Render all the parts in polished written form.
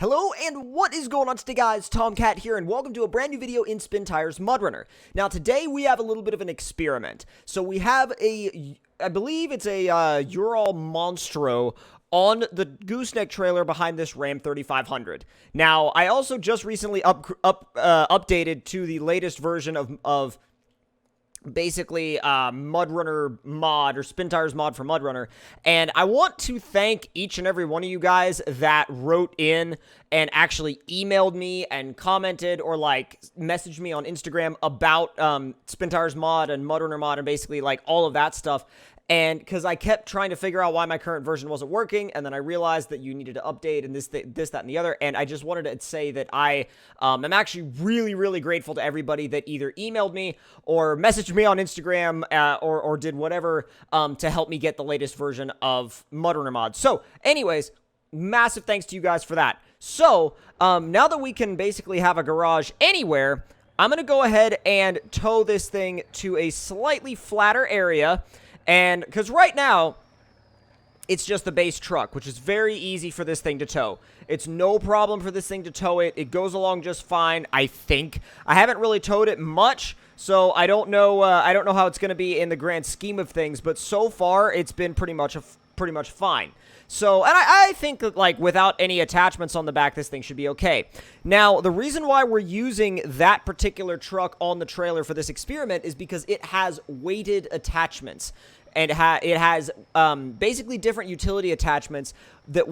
Hello, and what is going on today, guys? Tomcat here, and welcome to a brand new video in SpinTires MudRunner. Now, today we have a little bit of an experiment. So we have I believe it's a Ural Monstro on the gooseneck trailer behind this Ram 3500. Now, I also just recently updated to the latest version of basically MudRunner mod, or SpinTires mod for MudRunner, and I want to thank each and every one of you guys that wrote in and actually emailed me and commented or like messaged me on Instagram about SpinTires mod and MudRunner mod and basically like all of that stuff. And because I kept trying to figure out why my current version wasn't working, and then I realized that you needed to update and this, that, and the other, and I just wanted to say that I am actually really, really grateful to everybody that either emailed me or messaged me on Instagram or did whatever to help me get the latest version of MudRunner mod. So, anyways, massive thanks to you guys for that. So, now that we can basically have a garage anywhere, I'm going to go ahead and tow this thing to a slightly flatter area. And because right now, it's just the base truck, which is very easy for this thing to tow. It's no problem for this thing to tow it. It goes along just fine, I think. I haven't really towed it much, so I don't know how it's going to be in the grand scheme of things, but so far, it's been pretty much fine. So, and I think that, like, without any attachments on the back, this thing should be okay. Now, the reason why we're using that particular truck on the trailer for this experiment is because it has weighted attachments. And it has basically different utility attachments that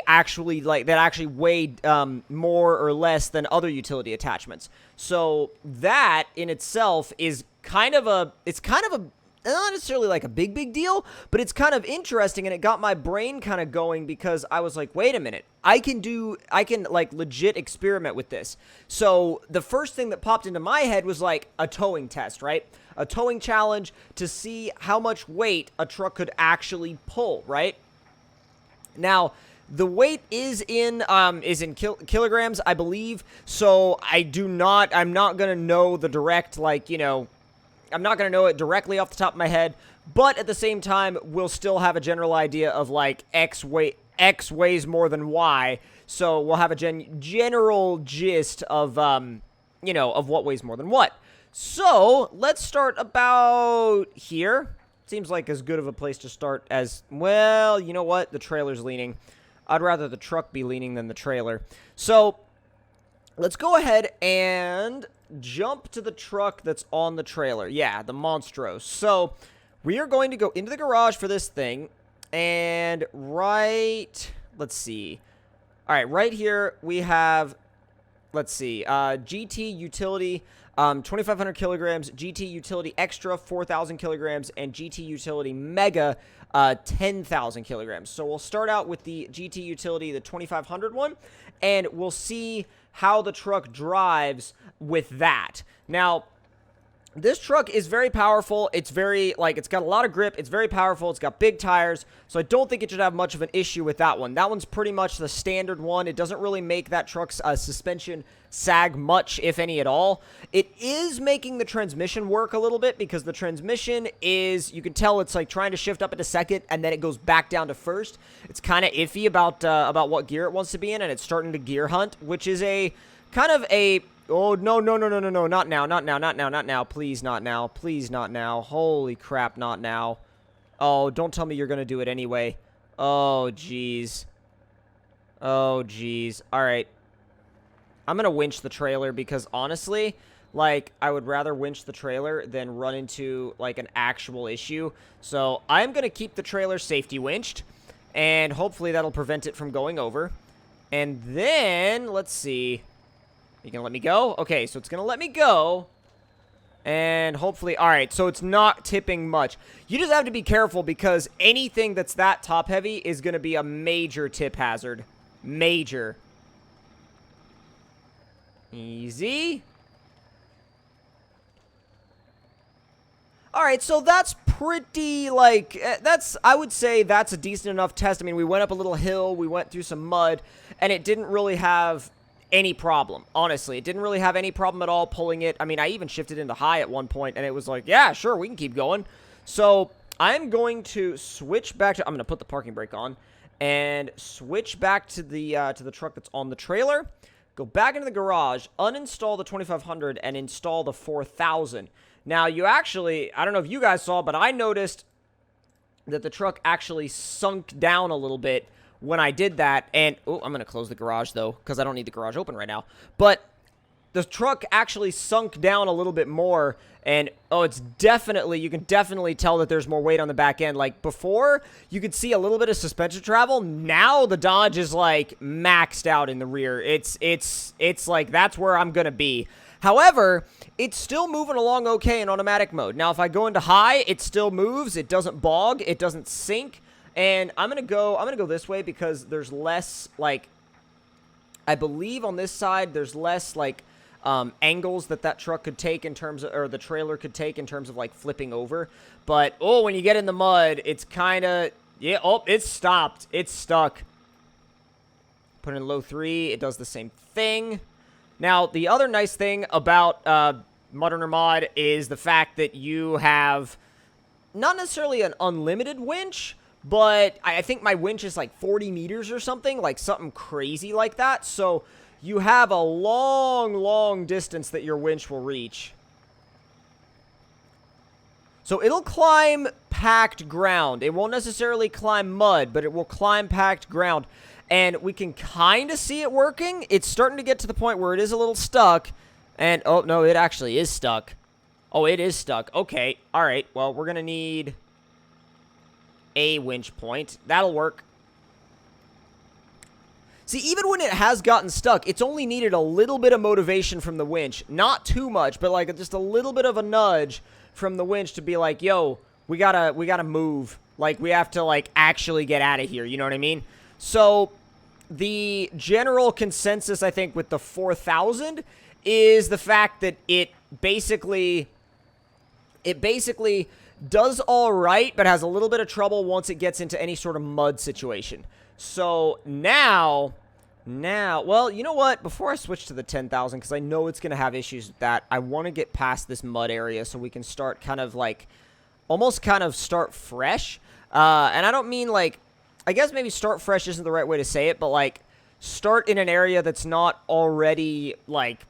actually weigh more or less than other utility attachments. So that in itself is not necessarily like a big deal, but it's kind of interesting, and it got my brain kind of going because I was like, wait a minute, I can like legit experiment with this. So the first thing that popped into my head was like a towing test, right? A towing challenge to see how much weight a truck could actually pull, right? Now, the weight is in kilograms, I believe. So I'm not gonna know the direct, like, you know, I'm not going to know it directly off the top of my head, but at the same time, we'll still have a general idea of, like, X weighs more than Y, so we'll have a general gist of, you know, of what weighs more than what. So, let's start about here. Seems like as good of a place to start as, well, you know what? The trailer's leaning. I'd rather the truck be leaning than the trailer. So, let's go ahead and jump to the truck that's on the trailer. Yeah, the Monstro. So, we are going to go into the garage for this thing. And let's see. Alright, right here we have, let's see, GT Utility, 2,500 kilograms, GT Utility Extra, 4,000 kilograms, and GT Utility Mega, 10,000 kilograms. So, we'll start out with the GT Utility, the 2,500 one, and we'll see how the truck drives with that. Now, this truck is very powerful. It's very, like, it's got a lot of grip. It's very powerful. It's got big tires, so I don't think it should have much of an issue with that one. That one's pretty much the standard one. It doesn't really make that truck's suspension sag much, if any at all. It is making the transmission work a little bit because the transmission is, you can tell it's like trying to shift up into second and then it goes back down to first. It's kind of iffy about what gear it wants to be in, and it's starting to gear hunt, which is a kind of a, oh, no, not now, please, not now, please, not now, holy crap, not now. Oh, don't tell me you're gonna do it anyway. Oh, jeez. Oh, jeez. Alright. I'm gonna winch the trailer because, honestly, like, I would rather winch the trailer than run into, like, an actual issue. So, I'm gonna keep the trailer safety winched, and hopefully that'll prevent it from going over. And then, let's see. You gonna let me go? Okay, so it's gonna let me go. And hopefully, alright, so it's not tipping much. You just have to be careful because anything that's that top heavy is gonna be a major tip hazard. Major. Easy. Alright, so that's pretty, like, I would say that's a decent enough test. I mean, we went up a little hill, we went through some mud, and it didn't really have any problem. Honestly, it didn't really have any problem at all pulling it. I mean, I even shifted into high at one point, and it was like, yeah, sure, we can keep going. So, I'm going to switch back to, I'm going to put the parking brake on, and switch back to the truck that's on the trailer. Go back into the garage, uninstall the 2500, and install the 4000. Now, you actually, I don't know if you guys saw, but I noticed that the truck actually sunk down a little bit when I did that. And, oh, I'm going to close the garage, though, because I don't need the garage open right now. But the truck actually sunk down a little bit more, and, oh, it's definitely, you can definitely tell that there's more weight on the back end. Like, before, you could see a little bit of suspension travel. Now, the Dodge is, like, maxed out in the rear. It's like, that's where I'm gonna be. However, it's still moving along okay in automatic mode. Now, if I go into high, it still moves. It doesn't bog. It doesn't sink. And I'm gonna go this way because there's less, like, I believe on this side, there's less, like, angles that truck could take in terms of, or the trailer could take in terms of, like, flipping over. But, oh, when you get in the mud, it's kind of, yeah, oh, it's stopped. It's stuck. Put in low 3, it does the same thing. Now, the other nice thing about MudRunner Mod is the fact that you have not necessarily an unlimited winch, but I think my winch is like 40 meters or something crazy like that. So you have a long, long distance that your winch will reach. So it'll climb packed ground. It won't necessarily climb mud, but it will climb packed ground. And we can kind of see it working. It's starting to get to the point where it is a little stuck. And, oh, no, it actually is stuck. Oh, it is stuck. Okay, all right. Well, we're going to need a winch point. That'll work. See, even when it has gotten stuck, it's only needed a little bit of motivation from the winch. Not too much, but, like, just a little bit of a nudge from the winch to be like, yo, we gotta move. Like, we have to, like, actually get out of here. You know what I mean? So the general consensus, I think, with the 4000 is the fact that it basically does all right, but has a little bit of trouble once it gets into any sort of mud situation. So now, well, you know what? Before I switch to the 10,000, because I know it's going to have issues with that, I want to get past this mud area so we can start kind of like, almost kind of start fresh. And I don't mean like, I guess maybe start fresh isn't the right way to say it, but like start in an area that's not already like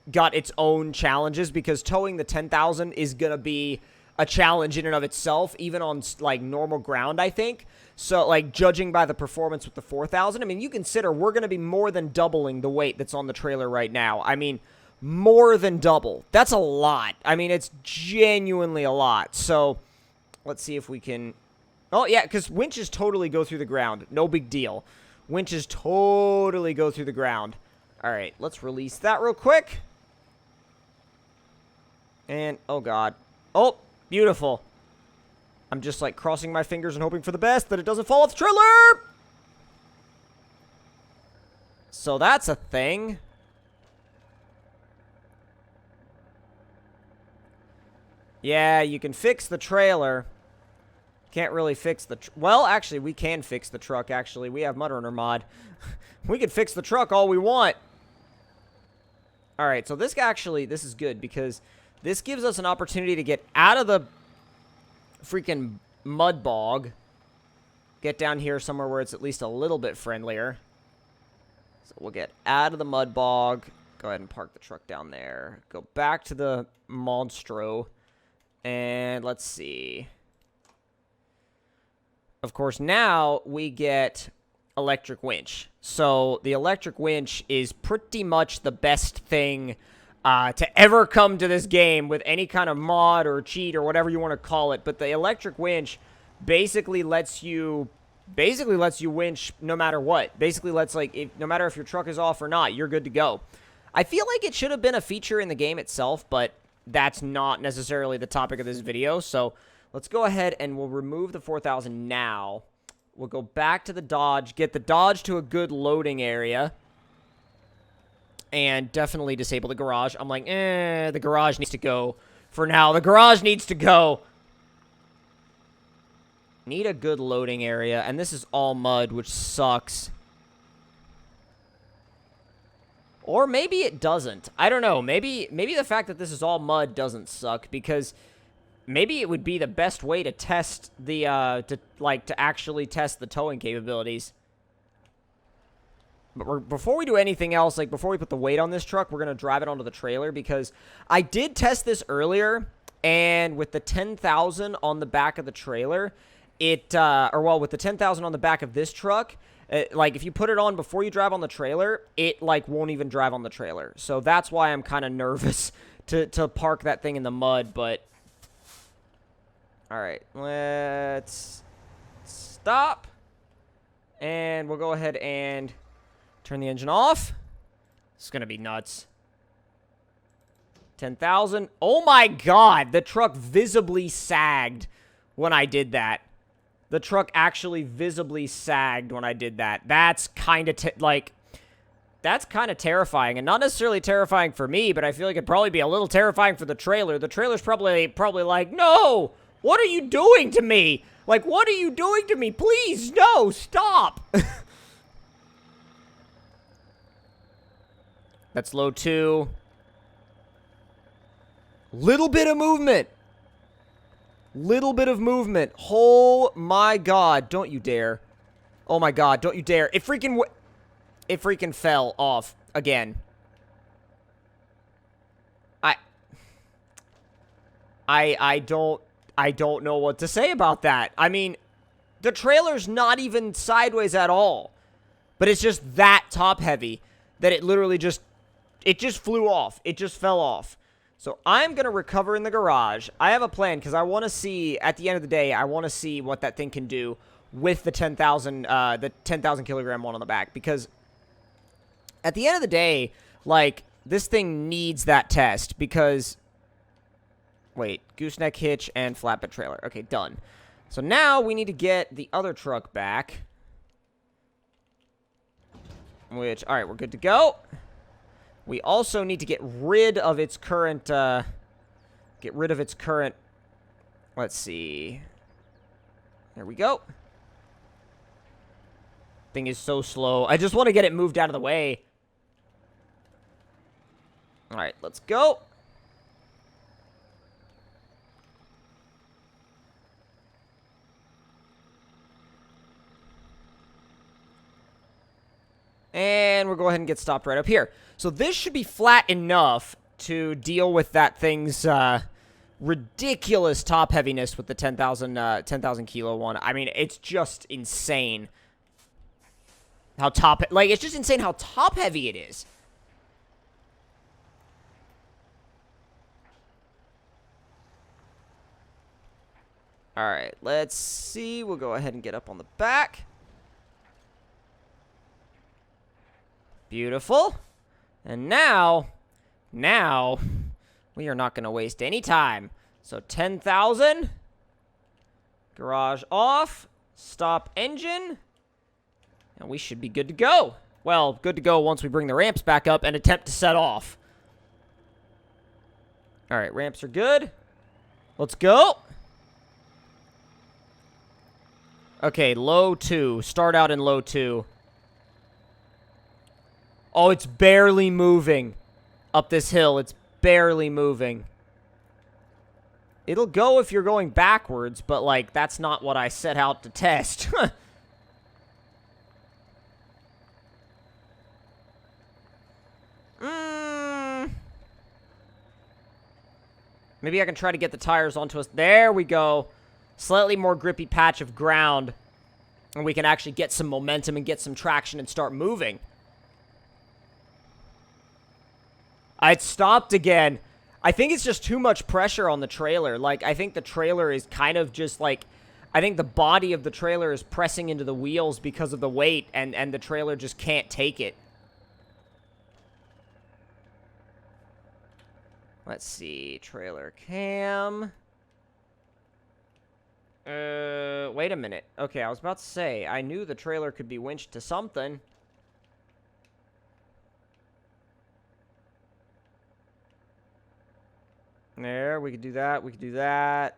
got its own challenges, because towing the 10,000 is going to be a challenge in and of itself, even on like normal ground, I think. So like judging by the performance with the 4000, I mean, you consider we're going to be more than doubling the weight that's on the trailer right now. I mean, more than double. That's a lot. I mean, it's genuinely a lot. So let's see if we can... Oh, yeah, because winches totally go through the ground. No big deal. Winches totally go through the ground. All right, let's release that real quick. And, oh, God. Oh, beautiful. I'm just, like, crossing my fingers and hoping for the best that it doesn't fall off the trailer. So that's a thing. Yeah, you can fix the trailer. Can't really fix the... Well, actually, we can fix the truck, actually. We have MudRunner Mod. We can fix the truck all we want. Alright, so this actually... This is good, because this gives us an opportunity to get out of the freaking mud bog. Get down here somewhere where it's at least a little bit friendlier. So we'll get out of the mud bog. Go ahead and park the truck down there. Go back to the Monstro. And let's see... Of course, now we get electric winch. So the electric winch is pretty much the best thing to ever come to this game with any kind of mod or cheat or whatever you want to call it. But the electric winch basically lets you winch no matter what. Basically lets, like, no matter if your truck is off or not, you're good to go. I feel like it should have been a feature in the game itself, but that's not necessarily the topic of this video. So let's go ahead and we'll remove the 4000 now. We'll go back to the Dodge, get the Dodge to a good loading area, and definitely disable the garage. I'm like, the garage needs to go for now. The garage needs to go. Need a good loading area, and this is all mud, which sucks. Or maybe it doesn't. I don't know. Maybe the fact that this is all mud doesn't suck, because... maybe it would be the best way to test the, to actually test the towing capabilities. But before we do anything else, like, before we put the weight on this truck, we're going to drive it onto the trailer, because I did test this earlier, and with the 10,000 on the back of the trailer, with the 10,000 on the back of this truck, like, if you put it on before you drive on the trailer, it, like, won't even drive on the trailer. So that's why I'm kind of nervous to park that thing in the mud, but... Alright, let's stop. And we'll go ahead and turn the engine off. It's gonna be nuts. 10,000. Oh my god, the truck visibly sagged when I did that. The truck actually visibly sagged when I did that. That's kind of, that's kind of terrifying. And not necessarily terrifying for me, but I feel like it'd probably be a little terrifying for the trailer. The trailer's probably like, no! What are you doing to me? Like, what are you doing to me? Please, no, stop! That's low 2. Little bit of movement. Little bit of movement. Oh my god. Don't you dare. Oh my god. Don't you dare. It freaking fell off again. I don't know what to say about that. I mean, the trailer's not even sideways at all. But it's just that top heavy that it literally just flew off. It just fell off. So I'm going to recover in the garage. I have a plan because I want to see, at the end of the day, I want to see what that thing can do with the 10,000 kilogram one on the back. Because at the end of the day, like, this thing needs that test because, wait, gooseneck hitch and flatbed trailer. Okay, done. So now we need to get the other truck back. Which, all right, we're good to go. We also need to get rid of its current, let's see. There we go. Thing is so slow. I just want to get it moved out of the way. All right, let's go. And we'll go ahead and get stopped right up here. So this should be flat enough to deal with that thing's ridiculous top heaviness with the 10,000 kilo one. I mean, it's just insane how it's just insane how top heavy it is. All right, let's see. We'll go ahead and get up on the back. Beautiful. And now, we are not going to waste any time. So 10,000. Garage off. Stop engine. And we should be good to go. Well, good to go once we bring the ramps back up and attempt to set off. All right, ramps are good. Let's go. Okay, low 2. Start out in low 2. Oh, it's barely moving up this hill. It's barely moving. It'll go if you're going backwards, but, like, that's not what I set out to test. Maybe I can try to get the tires onto us. There we go. Slightly more grippy patch of ground. And we can actually get some momentum and get some traction and start moving. It stopped again. I think it's just too much pressure on the trailer. Like, I think the trailer is kind of just, like... I think the body of the trailer is pressing into the wheels because of the weight, and the trailer just can't take it. Let's see. Trailer cam. Wait a minute. Okay, I was about to say, I knew the trailer could be winched to something. There, we could do that, we could do that.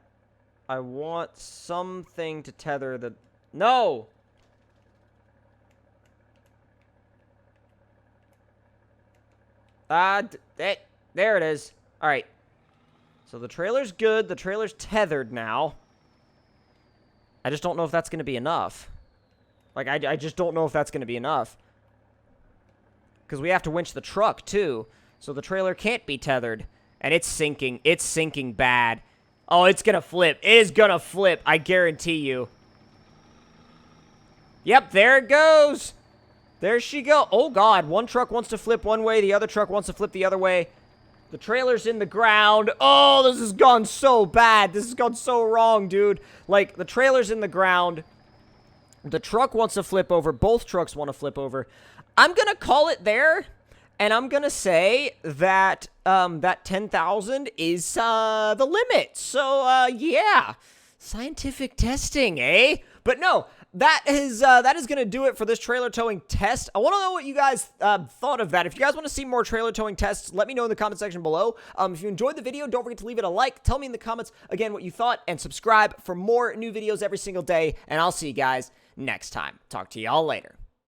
I want something to tether the... No! There it is. Alright. So the trailer's good. The trailer's tethered now. I just don't know if that's going to be enough. Like, I just don't know if that's going to be enough. Because we have to winch the truck, too. So the trailer can't be tethered. And it's sinking. It's sinking bad. Oh, it's going to flip. It is going to flip. I guarantee you. Yep, there it goes. There she go. Oh, God. One truck wants to flip one way. The other truck wants to flip the other way. The trailer's in the ground. Oh, this has gone so bad. This has gone so wrong, dude. Like, the trailer's in the ground. The truck wants to flip over. Both trucks want to flip over. I'm going to call it there. And I'm going to say that that 10,000 is the limit. So, yeah. Scientific testing, eh? But no, that is going to do it for this trailer towing test. I want to know what you guys thought of that. If you guys want to see more trailer towing tests, let me know in the comment section below. If you enjoyed the video, don't forget to leave it a like. Tell me in the comments, again, what you thought. And subscribe for more new videos every single day. And I'll see you guys next time. Talk to y'all later.